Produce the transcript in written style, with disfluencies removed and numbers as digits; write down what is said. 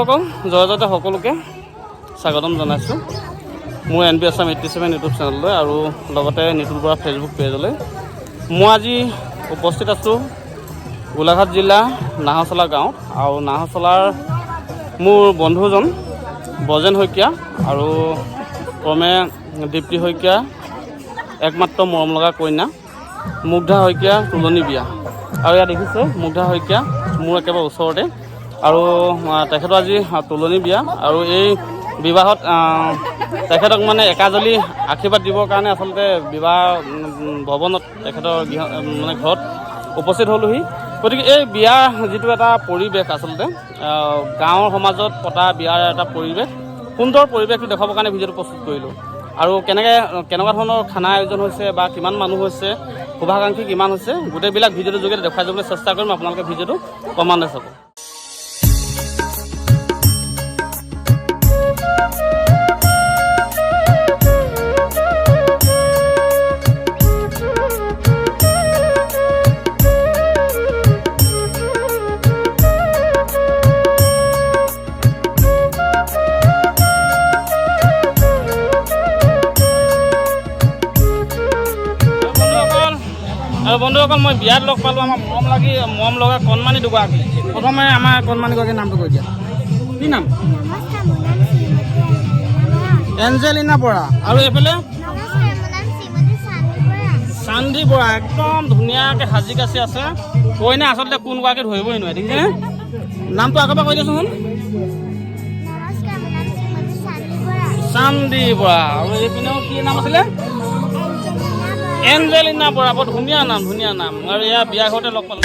বন্ধুসকল জয়তে সকলোকে স্বাগতম জনাইছোঁ মোৰ NB Assam 87 ইউটিউব চেনেললৈ আৰু লগতে নিতুল বৰা ফেচবুক পেজলৈ। মই আজি উপস্থিত আছোঁ গোলাঘাট জিলা নাহৰচলা গাঁৱত আৰু নাহৰচলাৰ মোৰ বন্ধুজন বজেন শইকীয়া আৰু ক্ৰমে দীপ্তি শইকীয়া একমাত্ৰ মৰম লগা কন্যা মুগ্ধা শইকীয়া তুলনি বিয়া। আৰু ইয়াত দেখিছে মুগ্ধা শইকীয়া মোৰ একেবাৰে ওচৰতে আৰু তেখেতৰ আজি তুলনি বিয়া আৰু এই বিবাহত তেখেতক মানে একাজলি আশীৰ্বাদ দিবৰ কাৰণে আচলতে বিবাহ ভৱনত তেখেতৰ মানে ঘৰত উপস্থিত হ'লোহি। গতিকে এই বিয়াৰ যিটো এটা পৰিৱেশ আচলতে গাঁৱৰ সমাজত পতা বিয়াৰ এটা পৰিৱেশ সুন্দৰ পৰিৱেশটো দেখাবৰ কাৰণে ভিডিঅ'টো প্ৰস্তুত কৰিলোঁ। আৰু কেনেকুৱা ধৰণৰ খানা আয়োজন হৈছে বা কিমান মানুহ হৈছে শুভাকাংক্ষী কিমান হৈছে গোটেইবিলাক ভিডিঅ'টোৰ যোগেদি দেখুৱাই যাবলৈ চেষ্টা কৰিম। আপোনালোকে ভিডিঅ'টো ক্ৰমান্বয়ে চাব। আৰু বন্ধুসকল মই বিয়াত লগ পালোঁ আমাৰ মৰম লগা কণমানি দুগৰাকী। প্ৰথমে আমাৰ কণমানি গৰাকীৰ নামটো কৈ দিয়া। কি নাম? এঞ্জেলিনা বৰা। আৰু এইফালে চান্দি বৰা। একদম ধুনীয়াকৈ সাজি কাচি আছে। কইনা আচলতে কোন গৰাকী ধৰিবই নোৱাৰে, দেখিছেনে? নামটো আগৰ পৰা কৈ দিয়াচোন। চান্দি বৰা। আৰু এইপিনেও কি নাম আছিলে? এঞ্জেলিনা বৰা। বৰ ধুনীয়া নাম আৰু এয়া বিয়া ঘৰতে লগ পালোঁ।